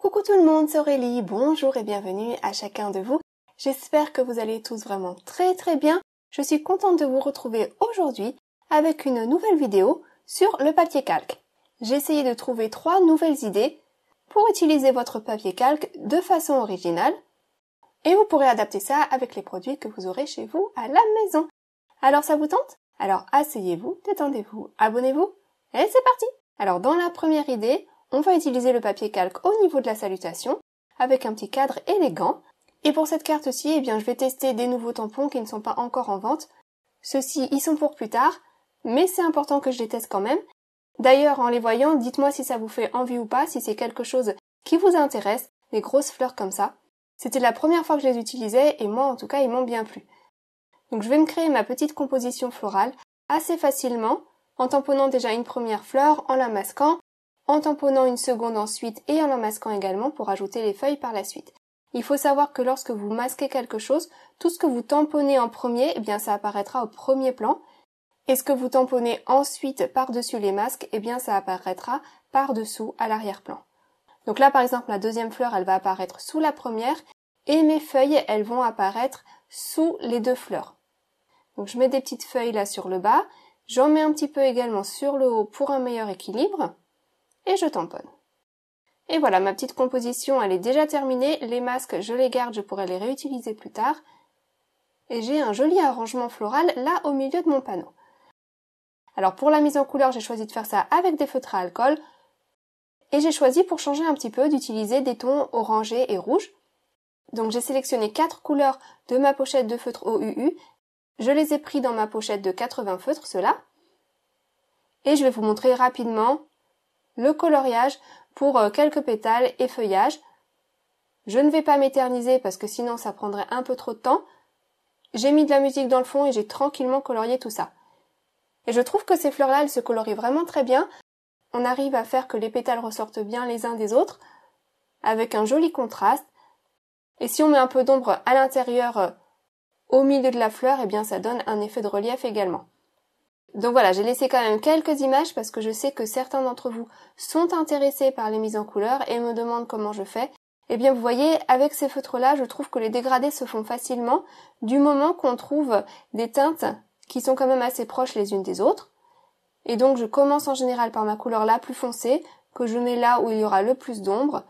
Coucou tout le monde, c'est Aurélie, bonjour et bienvenue à chacun de vous. J'espère que vous allez tous vraiment très bien. Je suis contente de vous retrouver aujourd'hui avec une nouvelle vidéo sur le papier calque. J'ai essayé de trouver 3 nouvelles idées pour utiliser votre papier calque de façon originale et vous pourrez adapter ça avec les produits que vous aurez chez vous à la maison. Alors ça vous tente? Alors asseyez-vous, détendez-vous, abonnez-vous et c'est parti! Alors dans la première idée, on va utiliser le papier calque au niveau de la salutation avec un petit cadre élégant. Et pour cette carte-ci, je vais tester des nouveaux tampons qui ne sont pas encore en vente. Ceux-ci, ils sont pour plus tard, mais c'est important que je les teste quand même. D'ailleurs, en les voyant, dites-moi si ça vous fait envie ou pas, si c'est quelque chose qui vous intéresse, les grosses fleurs comme ça. C'était la première fois que je les utilisais et moi, en tout cas, ils m'ont bien plu. Donc je vais me créer ma petite composition florale assez facilement en tamponnant déjà une première fleur, en la masquant, en tamponnant une seconde ensuite et en la masquant également pour ajouter les feuilles par la suite. Il faut savoir que lorsque vous masquez quelque chose, tout ce que vous tamponnez en premier, ça apparaîtra au premier plan. Et ce que vous tamponnez ensuite par-dessus les masques, ça apparaîtra par-dessous à l'arrière-plan. Donc là, par exemple, la deuxième fleur, elle va apparaître sous la première et mes feuilles, elles vont apparaître sous les 2 fleurs. Donc je mets des petites feuilles là sur le bas, j'en mets un petit peu également sur le haut pour un meilleur équilibre et je tamponne. Et voilà, ma petite composition, elle est déjà terminée. Les masques, je les garde, je pourrai les réutiliser plus tard. Et j'ai un joli arrangement floral là au milieu de mon panneau. Alors pour la mise en couleur, j'ai choisi de faire ça avec des feutres à alcool. Et j'ai choisi pour changer un petit peu d'utiliser des tons orangés et rouges. Donc j'ai sélectionné 4 couleurs de ma pochette de feutre OUU. Je les ai pris dans ma pochette de 80 feutres, ceux-là. Et je vais vous montrer rapidement le coloriage pour quelques pétales et feuillages. Je ne vais pas m'éterniser parce que sinon ça prendrait un peu trop de temps. J'ai mis de la musique dans le fond et j'ai tranquillement colorié tout ça. Et je trouve que ces fleurs-là, elles se colorient vraiment très bien. On arrive à faire que les pétales ressortent bien les uns des autres, avec un joli contraste. Et si on met un peu d'ombre à l'intérieur, au milieu de la fleur, ça donne un effet de relief également. Donc voilà, j'ai laissé quand même quelques images parce que je sais que certains d'entre vous sont intéressés par les mises en couleur et me demandent comment je fais. Vous voyez, avec ces feutres-là, je trouve que les dégradés se font facilement du moment qu'on trouve des teintes qui sont quand même assez proches les unes des autres. Et donc je commence en général par ma couleur la plus foncée, que je mets là où il y aura le plus d'ombre,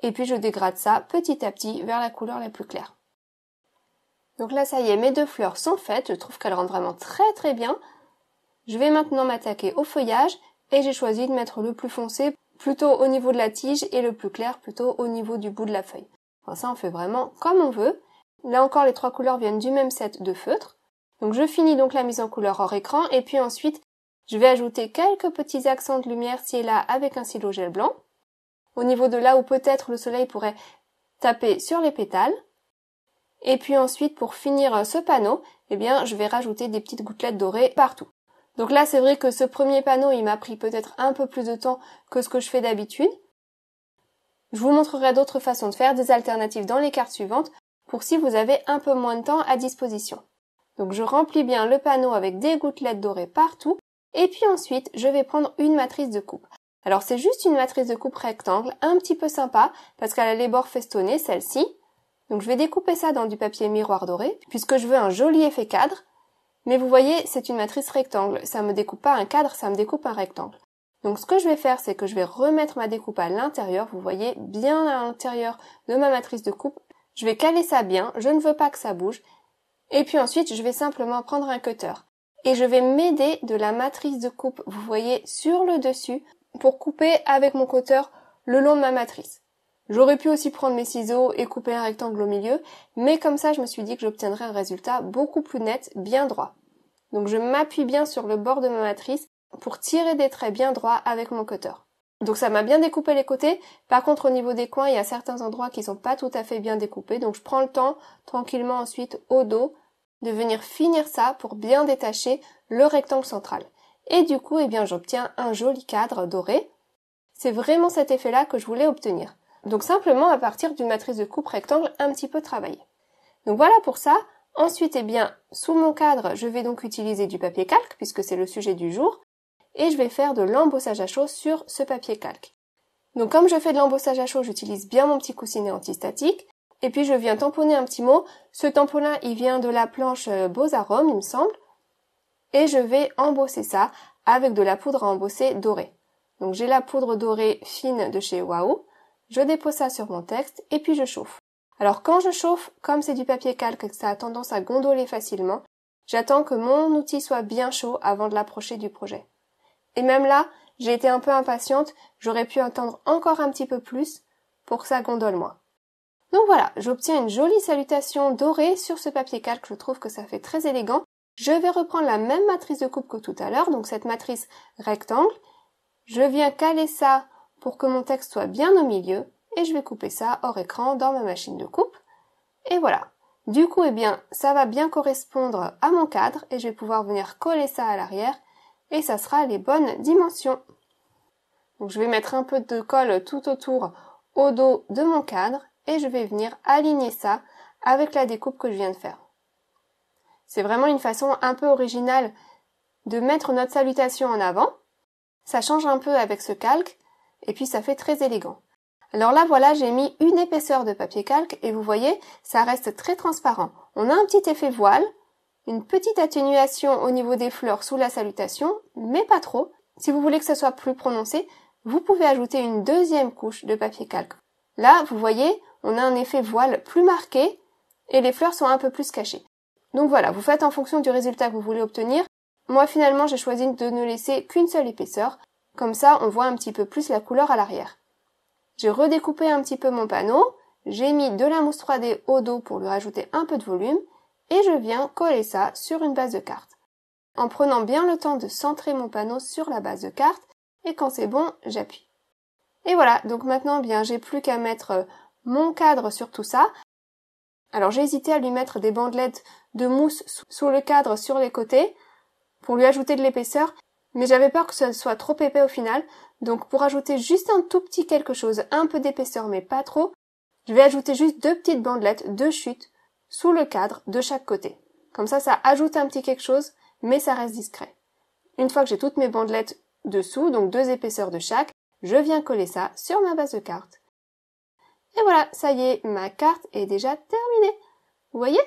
et puis je dégrade ça petit à petit vers la couleur la plus claire. Donc là, ça y est, mes 2 fleurs sont faites, je trouve qu'elles rendent vraiment très bien. Je vais maintenant m'attaquer au feuillage et j'ai choisi de mettre le plus foncé plutôt au niveau de la tige et le plus clair plutôt au niveau du bout de la feuille. Enfin, ça on fait vraiment comme on veut. Là encore, les 3 couleurs viennent du même set de feutres. Donc je finis donc la mise en couleur hors écran et puis ensuite je vais ajouter quelques petits accents de lumière ci et là avec un stylo gel blanc. Au niveau de là où peut-être le soleil pourrait taper sur les pétales. Et puis ensuite pour finir ce panneau, je vais rajouter des petites gouttelettes dorées partout. Donc là, c'est vrai que ce premier panneau, il m'a pris peut-être un peu plus de temps que ce que je fais d'habitude. Je vous montrerai d'autres façons de faire, des alternatives dans les cartes suivantes, pour si vous avez un peu moins de temps à disposition. Donc je remplis bien le panneau avec des gouttelettes dorées partout, et puis ensuite, je vais prendre une matrice de coupe. Alors c'est juste une matrice de coupe rectangle, un petit peu sympa, parce qu'elle a les bords festonnés, celle-ci. Donc je vais découper ça dans du papier miroir doré, puisque je veux un joli effet cadre. Mais vous voyez, c'est une matrice rectangle, ça me découpe pas un cadre, ça me découpe un rectangle. Donc ce que je vais faire, c'est que je vais remettre ma découpe à l'intérieur, vous voyez, bien à l'intérieur de ma matrice de coupe. Je vais caler ça bien, je ne veux pas que ça bouge. Et puis ensuite, je vais simplement prendre un cutter. Et je vais m'aider de la matrice de coupe, vous voyez, sur le dessus, pour couper avec mon cutter le long de ma matrice. J'aurais pu aussi prendre mes ciseaux et couper un rectangle au milieu, mais comme ça, je me suis dit que j'obtiendrais un résultat beaucoup plus net, bien droit. Donc je m'appuie bien sur le bord de ma matrice pour tirer des traits bien droits avec mon cutter. Donc ça m'a bien découpé les côtés, par contre au niveau des coins, il y a certains endroits qui sont pas tout à fait bien découpés, donc je prends le temps, tranquillement ensuite, au dos, de venir finir ça pour bien détacher le rectangle central. Et du coup, j'obtiens un joli cadre doré. C'est vraiment cet effet-là que je voulais obtenir. Donc simplement à partir d'une matrice de coupe rectangle un petit peu travaillée. Donc voilà pour ça. Ensuite, sous mon cadre, je vais donc utiliser du papier calque puisque c'est le sujet du jour et je vais faire de l'embossage à chaud sur ce papier calque. Donc comme je fais de l'embossage à chaud, j'utilise bien mon petit coussinet antistatique. Et puis je viens tamponner un petit mot. Ce tampon-là, il vient de la planche Beaux Arômes, il me semble. Et je vais embosser ça avec de la poudre à embosser dorée. Donc j'ai la poudre dorée fine de chez Waouh. Je dépose ça sur mon texte et puis je chauffe. Alors quand je chauffe, comme c'est du papier calque et que ça a tendance à gondoler facilement, j'attends que mon outil soit bien chaud avant de l'approcher du projet. Et même là, j'ai été un peu impatiente, j'aurais pu attendre encore un petit peu plus pour que ça gondole moins. Donc voilà, j'obtiens une jolie salutation dorée sur ce papier calque, je trouve que ça fait très élégant. Je vais reprendre la même matrice de coupe que tout à l'heure, donc cette matrice rectangle. Je viens caler ça pour que mon texte soit bien au milieu et je vais couper ça hors écran dans ma machine de coupe. Et voilà. Du coup, eh bien, ça va bien correspondre à mon cadre et je vais pouvoir venir coller ça à l'arrière et ça sera les bonnes dimensions. Donc je vais mettre un peu de colle tout autour au dos de mon cadre et je vais venir aligner ça avec la découpe que je viens de faire. C'est vraiment une façon un peu originale de mettre notre salutation en avant. Ça change un peu avec ce calque et puis ça fait très élégant. Alors là voilà, j'ai mis une épaisseur de papier calque et vous voyez, ça reste très transparent. On a un petit effet voile, une petite atténuation au niveau des fleurs sous la salutation, mais pas trop. Si vous voulez que ça soit plus prononcé, vous pouvez ajouter une deuxième couche de papier calque. Là, vous voyez, on a un effet voile plus marqué et les fleurs sont un peu plus cachées. Donc voilà, vous faites en fonction du résultat que vous voulez obtenir. Moi finalement, j'ai choisi de ne laisser qu'une seule épaisseur. Comme ça, on voit un petit peu plus la couleur à l'arrière. J'ai redécoupé un petit peu mon panneau. J'ai mis de la mousse 3D au dos pour lui rajouter un peu de volume. Et je viens coller ça sur une base de carte. En prenant bien le temps de centrer mon panneau sur la base de carte. Et quand c'est bon, j'appuie. Et voilà, donc maintenant, bien, j'ai plus qu'à mettre mon cadre sur tout ça. Alors j'ai hésité à lui mettre des bandelettes de mousse sous le cadre sur les côtés pour lui ajouter de l'épaisseur, mais j'avais peur que ce soit trop épais au final, donc pour ajouter juste un tout petit quelque chose, un peu d'épaisseur mais pas trop, je vais ajouter juste 2 petites bandelettes de chute sous le cadre de chaque côté. Comme ça ajoute un petit quelque chose, mais ça reste discret. Une fois que j'ai toutes mes bandelettes dessous, donc 2 épaisseurs de chaque, je viens coller ça sur ma base de carte. Et voilà, ça y est, ma carte est déjà terminée. Vous voyez?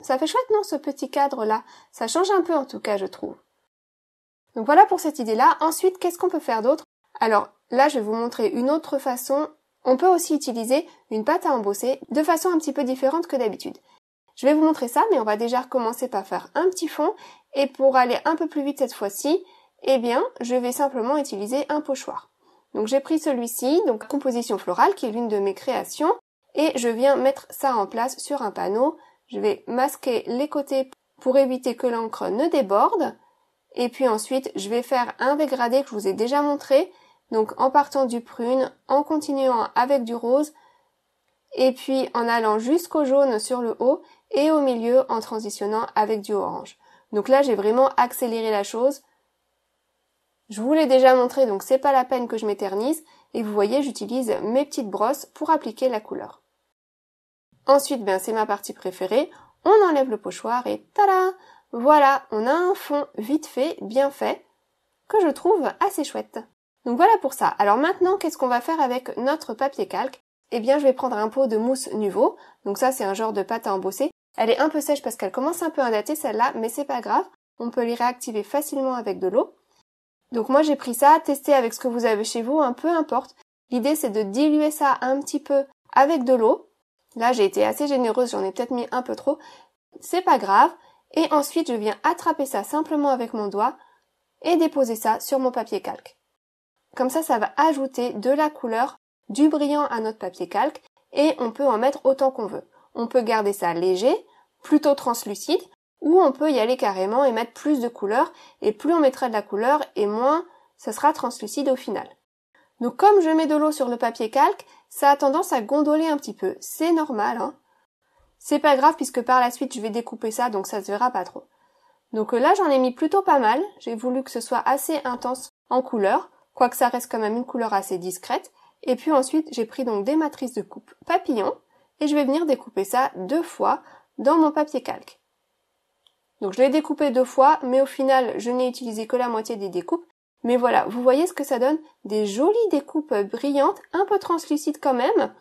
Ça fait chouette, non, ce petit cadre-là? Ça change un peu en tout cas, je trouve. Donc voilà pour cette idée-là. Ensuite, qu'est-ce qu'on peut faire d'autre? Alors là, je vais vous montrer une autre façon. On peut aussi utiliser une pâte à embosser de façon un petit peu différente que d'habitude. Je vais vous montrer ça, mais on va déjà commencer par faire un petit fond. Et pour aller un peu plus vite cette fois-ci, eh bien, je vais simplement utiliser un pochoir. Donc j'ai pris celui-ci, donc composition florale, qui est l'une de mes créations, et je viens mettre ça en place sur un panneau. Je vais masquer les côtés pour éviter que l'encre ne déborde, et puis ensuite je vais faire un dégradé que je vous ai déjà montré, donc en partant du prune, en continuant avec du rose, et puis en allant jusqu'au jaune sur le haut, et au milieu en transitionnant avec du orange. Donc là j'ai vraiment accéléré la chose. Je vous l'ai déjà montré, donc c'est pas la peine que je m'éternise. Et vous voyez, j'utilise mes petites brosses pour appliquer la couleur. Ensuite, c'est ma partie préférée. On enlève le pochoir et tada! Voilà, on a un fond vite fait, bien fait, que je trouve assez chouette. Donc voilà pour ça. Alors maintenant, qu'est-ce qu'on va faire avec notre papier calque? Eh bien, je vais prendre un pot de mousse Nuvo. Donc ça, c'est un genre de pâte à embosser. Elle est un peu sèche parce qu'elle commence un peu à dater celle-là, mais c'est pas grave. On peut les réactiver facilement avec de l'eau. Donc moi j'ai pris ça, testez avec ce que vous avez chez vous, peu importe. L'idée c'est de diluer ça un petit peu avec de l'eau. Là j'ai été assez généreuse, j'en ai peut-être mis un peu trop. C'est pas grave. Et ensuite je viens attraper ça simplement avec mon doigt et déposer ça sur mon papier calque. Comme ça va ajouter de la couleur, du brillant à notre papier calque et on peut en mettre autant qu'on veut. On peut garder ça léger, plutôt translucide, ou on peut y aller carrément et mettre plus de couleur, et plus on mettra de la couleur, et moins ça sera translucide au final. Donc comme je mets de l'eau sur le papier calque, ça a tendance à gondoler un petit peu, c'est normal, C'est pas grave puisque par la suite je vais découper ça, donc ça se verra pas trop. Donc là j'en ai mis plutôt pas mal, j'ai voulu que ce soit assez intense en couleur, quoique ça reste quand même une couleur assez discrète, et puis ensuite j'ai pris donc des matrices de coupe papillon, et je vais venir découper ça 2 fois dans mon papier calque. Donc je l'ai découpé 2 fois, mais au final, je n'ai utilisé que la moitié des découpes. Mais voilà, vous voyez ce que ça donne? Des jolies découpes brillantes, un peu translucides quand même.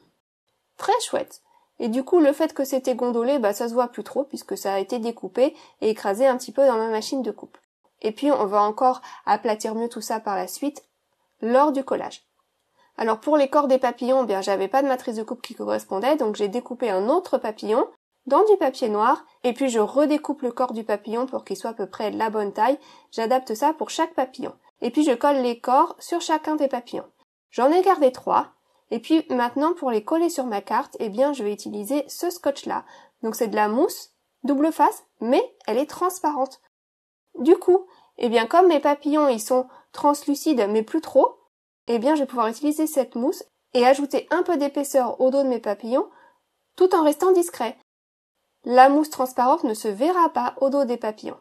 Très chouette. Et du coup, le fait que c'était gondolé, ça se voit plus trop puisque ça a été découpé et écrasé un petit peu dans ma machine de coupe. Et puis, on va encore aplatir mieux tout ça par la suite lors du collage. Alors pour les corps des papillons, j'avais pas de matrice de coupe qui correspondait, donc j'ai découpé un autre papillon dans du papier noir, et puis je redécoupe le corps du papillon pour qu'il soit à peu près de la bonne taille. J'adapte ça pour chaque papillon. Et puis je colle les corps sur chacun des papillons. J'en ai gardé 3. Et puis maintenant, pour les coller sur ma carte, je vais utiliser ce scotch-là. Donc c'est de la mousse, double face, mais elle est transparente. Du coup, comme mes papillons, ils sont translucides, mais plus trop, je vais pouvoir utiliser cette mousse et ajouter un peu d'épaisseur au dos de mes papillons, tout en restant discret. La mousse transparente ne se verra pas au dos des papillons.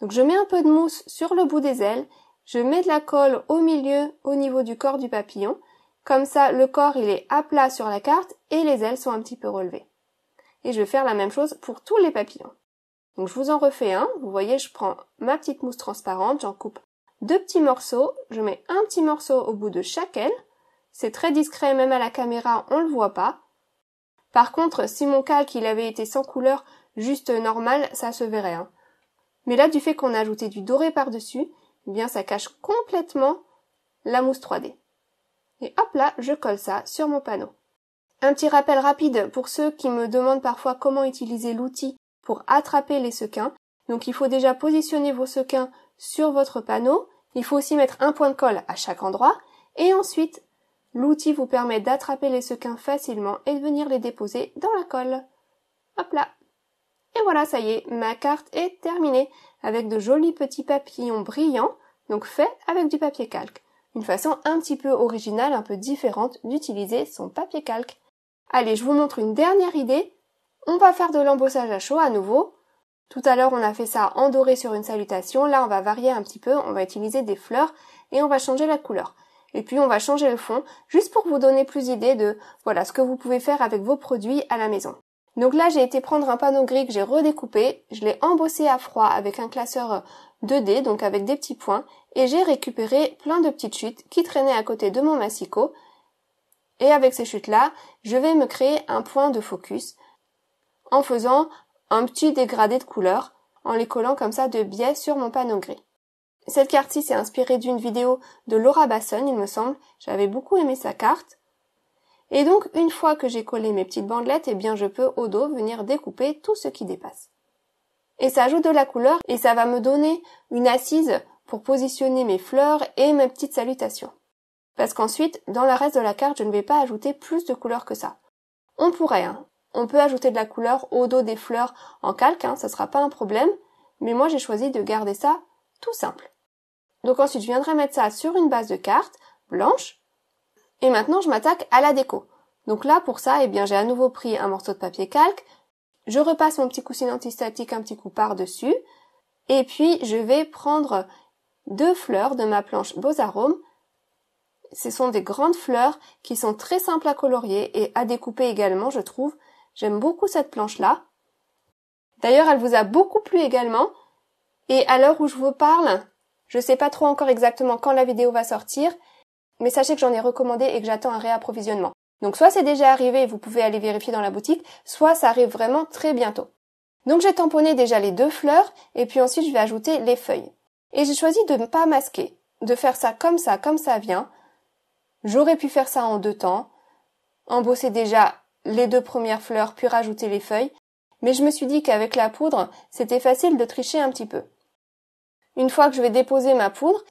Donc je mets un peu de mousse sur le bout des ailes, je mets de la colle au milieu, au niveau du corps du papillon. Comme ça, le corps, il est à plat sur la carte et les ailes sont un petit peu relevées. Et je vais faire la même chose pour tous les papillons. Donc je vous en refais un. Vous voyez, je prends ma petite mousse transparente, j'en coupe 2 petits morceaux. Je mets un petit morceau au bout de chaque aile. C'est très discret, même à la caméra, on le voit pas. Par contre, si mon calque, il avait été sans couleur, juste normal, ça se verrait. Mais là, du fait qu'on a ajouté du doré par-dessus, ça cache complètement la mousse 3D. Et hop là, je colle ça sur mon panneau. Un petit rappel rapide pour ceux qui me demandent parfois comment utiliser l'outil pour attraper les sequins. Donc il faut déjà positionner vos sequins sur votre panneau. Il faut aussi mettre un point de colle à chaque endroit. Et ensuite, l'outil vous permet d'attraper les sequins facilement et de venir les déposer dans la colle. Hop là. Et voilà, ça y est, ma carte est terminée avec de jolis petits papillons brillants, donc faits avec du papier calque. Une façon un petit peu originale, un peu différente d'utiliser son papier calque. Allez, je vous montre une dernière idée. On va faire de l'embossage à chaud à nouveau. Tout à l'heure, on a fait ça en doré sur une salutation. Là, on va varier un petit peu. On va utiliser des fleurs et on va changer la couleur. Et puis, on va changer le fond, juste pour vous donner plus d'idées de ce que vous pouvez faire avec vos produits à la maison. Donc là, j'ai été prendre un panneau gris que j'ai redécoupé. Je l'ai embossé à froid avec un classeur 2D, donc avec des petits points. Et j'ai récupéré plein de petites chutes qui traînaient à côté de mon massicot. Et avec ces chutes-là, je vais me créer un point de focus en faisant un petit dégradé de couleurs, en les collant comme ça de biais sur mon panneau gris. Cette carte-ci s'est inspirée d'une vidéo de Laura Basson, il me semble. J'avais beaucoup aimé sa carte. Et donc, une fois que j'ai collé mes petites bandelettes, je peux au dos venir découper tout ce qui dépasse. Et ça ajoute de la couleur et ça va me donner une assise pour positionner mes fleurs et mes petites salutations. Parce qu'ensuite, dans le reste de la carte, je ne vais pas ajouter plus de couleurs que ça. On pourrait, on peut ajouter de la couleur au dos des fleurs en calque, ça sera pas un problème, mais moi j'ai choisi de garder ça tout simple. Donc ensuite, je viendrai mettre ça sur une base de carte blanche, et maintenant je m'attaque à la déco. Donc là, pour ça, j'ai à nouveau pris un morceau de papier calque, je repasse mon petit coussin antistatique un petit coup par-dessus, et puis je vais prendre 2 fleurs de ma planche Beaux Arômes. Ce sont des grandes fleurs qui sont très simples à colorier et à découper également, je trouve. J'aime beaucoup cette planche-là. D'ailleurs, elle vous a beaucoup plu également. Et à l'heure où je vous parle, je sais pas trop encore exactement quand la vidéo va sortir, mais sachez que j'en ai recommandé et que j'attends un réapprovisionnement. Donc soit c'est déjà arrivé et vous pouvez aller vérifier dans la boutique, soit ça arrive vraiment très bientôt. Donc j'ai tamponné déjà les 2 fleurs et puis ensuite je vais ajouter les feuilles. Et j'ai choisi de ne pas masquer, de faire ça comme ça vient. J'aurais pu faire ça en 2 temps, embosser déjà les 2 premières fleurs puis rajouter les feuilles, mais je me suis dit qu'avec la poudre, c'était facile de tricher un petit peu. Une fois que je vais déposer ma poudre,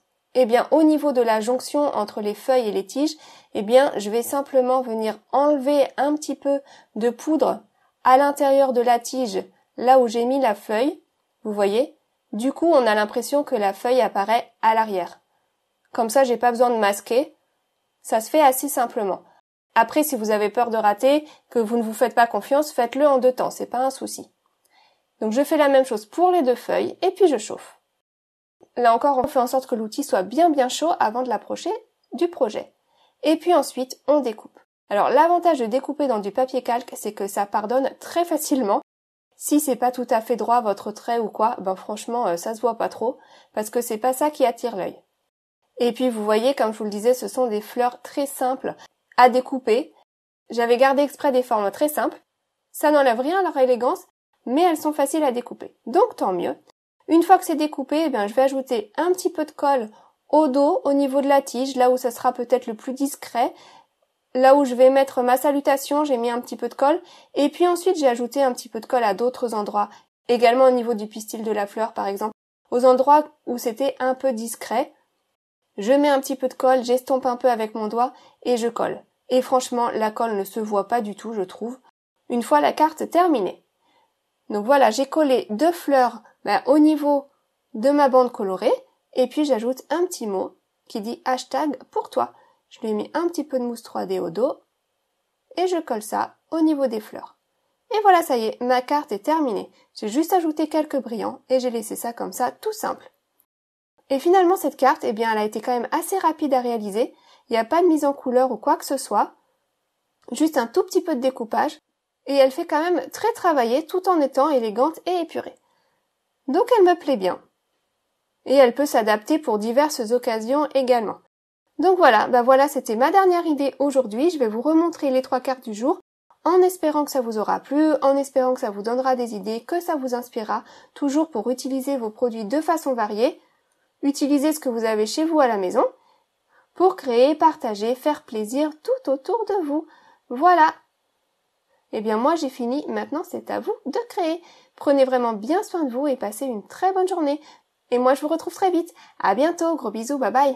au niveau de la jonction entre les feuilles et les tiges, je vais simplement venir enlever un petit peu de poudre à l'intérieur de la tige, là où j'ai mis la feuille, vous voyez. Du coup, on a l'impression que la feuille apparaît à l'arrière. Comme ça, j'ai pas besoin de masquer. Ça se fait assez simplement. Après, si vous avez peur de rater, que vous ne vous faites pas confiance, faites-le en 2 temps, c'est pas un souci. Donc je fais la même chose pour les 2 feuilles, et puis je chauffe. Là encore, on fait en sorte que l'outil soit bien chaud avant de l'approcher du projet. Et puis ensuite, on découpe. Alors l'avantage de découper dans du papier calque, c'est que ça pardonne très facilement. Si c'est pas tout à fait droit votre trait ou quoi, franchement, ça se voit pas trop, parce que c'est pas ça qui attire l'œil. Et puis vous voyez, comme je vous le disais, ce sont des fleurs très simples à découper. J'avais gardé exprès des formes très simples. Ça n'enlève rien à leur élégance, mais elles sont faciles à découper. Donc tant mieux. Une fois que c'est découpé, je vais ajouter un petit peu de colle au dos, au niveau de la tige, là où ça sera peut-être le plus discret. Là où je vais mettre ma salutation, j'ai mis un petit peu de colle. Et puis ensuite, j'ai ajouté un petit peu de colle à d'autres endroits. Également au niveau du pistil de la fleur, par exemple. Aux endroits où c'était un peu discret. Je mets un petit peu de colle, j'estompe un peu avec mon doigt et je colle. Et franchement, la colle ne se voit pas du tout, je trouve, une fois la carte terminée. Donc voilà, j'ai collé 2 fleurs au niveau de ma bande colorée et puis j'ajoute un petit mot qui dit hashtag pour toi. Je lui ai mis un petit peu de mousse 3D au dos et je colle ça au niveau des fleurs. Et voilà, ça y est, ma carte est terminée. J'ai juste ajouté quelques brillants et j'ai laissé ça comme ça, tout simple. Et finalement, cette carte, elle a été quand même assez rapide à réaliser. Il n'y a pas de mise en couleur ou quoi que ce soit. Juste un tout petit peu de découpage. Et elle fait quand même très travaillée tout en étant élégante et épurée. Donc elle me plaît bien. Et elle peut s'adapter pour diverses occasions également. Donc voilà, voilà, c'était ma dernière idée aujourd'hui. Je vais vous remontrer les 3 cartes du jour en espérant que ça vous aura plu, en espérant que ça vous donnera des idées, que ça vous inspirera, toujours pour utiliser vos produits de façon variée. Utilisez ce que vous avez chez vous à la maison pour créer, partager, faire plaisir tout autour de vous. Voilà. Moi j'ai fini, maintenant c'est à vous de créer. Prenez vraiment bien soin de vous et passez une très bonne journée. Et moi je vous retrouve très vite. À bientôt, gros bisous, bye bye.